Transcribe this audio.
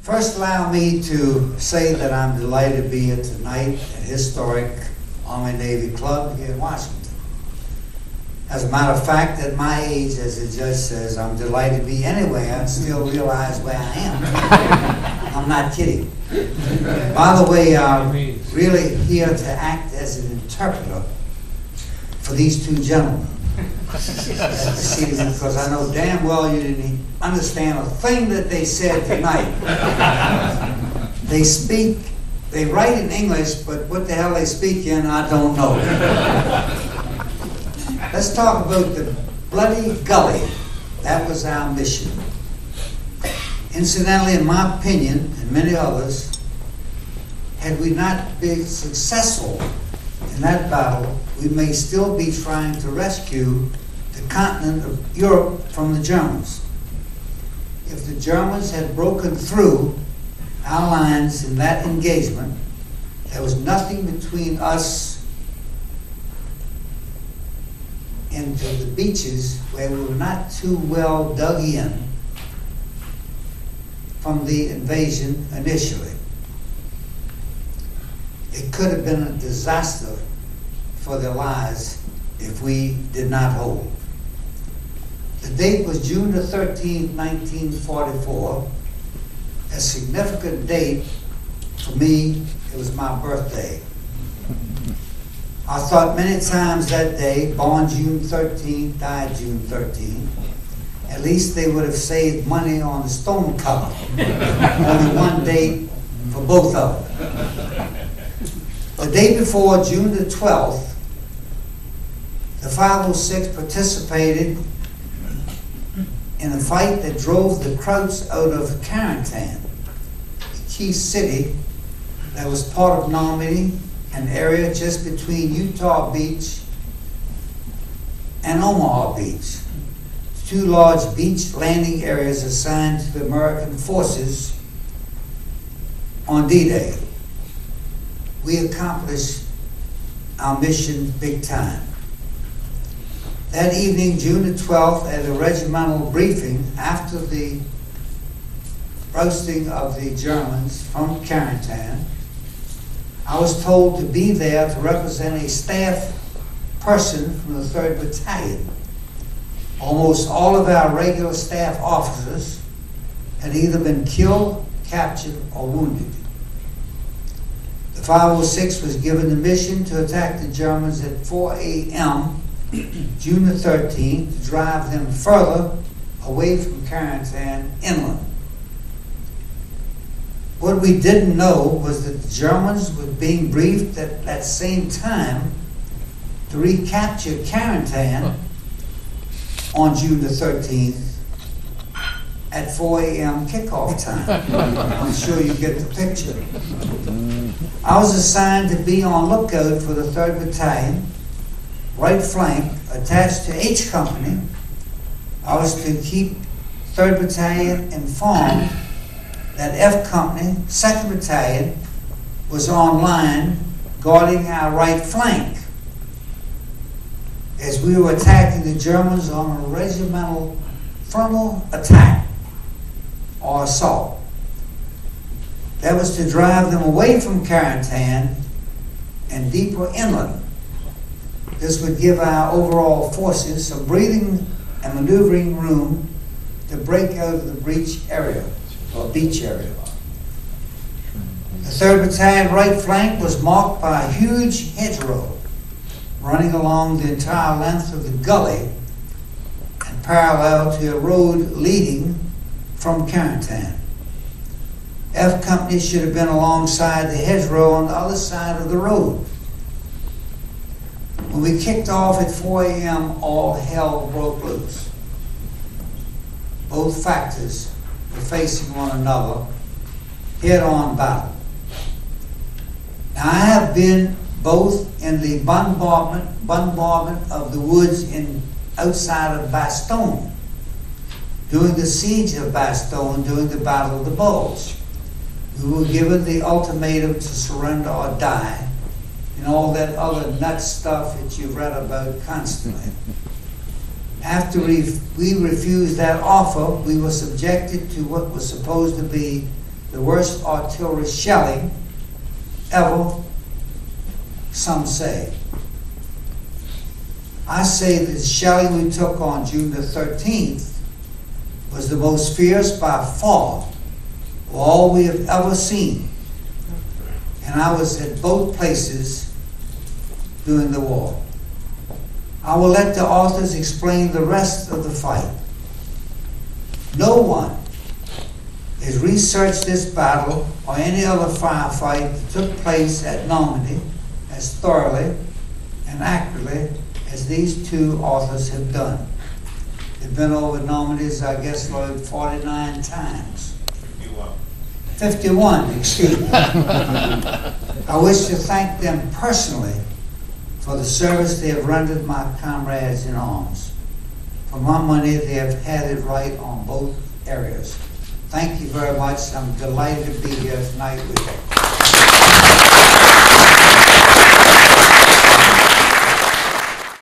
First, allow me to say that I'm delighted to be here tonight at historic Army-Navy Club here in Washington. As a matter of fact, at my age, as the judge says, I'm delighted to be anywhere and still realize where I am. I'm not kidding. By the way, I'm really here to act as an interpreter for these two gentlemen. Because I know damn well you didn't understand a thing that they said tonight. They write in English, but what the hell they speak in, I don't know. Let's talk about the Bloody Gully. That was our mission. Incidentally, in my opinion, and many others, had we not been successful in that battle, we may still be trying to rescue the continent of Europe from the Germans. If the Germans had broken through our lines in that engagement, there was nothing between us into the beaches where we were not too well dug in from the invasion initially. It could have been a disaster for their lives if we did not hold. The date was June the 13th, 1944, a significant date for me. It was my birthday. I thought many times that day, born June 13th, died June 13th, at least they would have saved money on the stone cover. Only one date for both of them. The day before, June the 12th, the 506 participated in a fight that drove the Krauts out of Carentan, a key city that was part of Normandy, an area just between Utah Beach and Omaha Beach, two large beach landing areas assigned to the American forces on D-Day. We accomplished our mission big time. That evening, June the 12th, at a regimental briefing after the rousting of the Germans from Carentan, I was told to be there to represent a staff person from the 3rd Battalion. Almost all of our regular staff officers had either been killed, captured, or wounded. The 506 was given the mission to attack the Germans at 4 a.m. June the 13th, to drive them further away from Carentan inland. What we didn't know was that the Germans were being briefed at that same time to recapture Carentan on June the 13th at 4 a.m. kickoff time. I'm sure you get the picture. I was assigned to be on lookout for the 3rd Battalion, right flank, attached to H Company. I was to keep 3rd Battalion informed that F Company, 2nd Battalion, was on line guarding our right flank as we were attacking the Germans on a regimental frontal attack or assault. That was to drive them away from Carentan and deeper inland. This would give our overall forces some breathing and maneuvering room to break out of the breach area, or beach area. The 3rd Battalion right flank was marked by a huge hedgerow running along the entire length of the gully and parallel to a road leading from Carentan. F Company should have been alongside the hedgerow on the other side of the road. When we kicked off at 4 a.m., all hell broke loose. Both factors were facing one another, head-on battle. Now, I have been both in the bombardment of the woods outside of Bastogne, during the siege of Bastogne, during the Battle of the Bulge. We were given the ultimatum to surrender or die, and all that other nut stuff that you've read about constantly. After we refused that offer, we were subjected to what was supposed to be the worst artillery shelling ever, some say. I say that the shelling we took on June the 13th was the most fierce by far of all we have ever seen. And I was at both places during the war. I will let the authors explain the rest of the fight. No one has researched this battle or any other firefight that took place at Normandy as thoroughly and accurately as these two authors have done. They've been over Normandy, I guess, like 49 times. 51, excuse me. I wish to thank them personally for the service they have rendered my comrades in arms. For my money, they have had it right on both areas. Thank you very much. I'm delighted to be here tonight with you.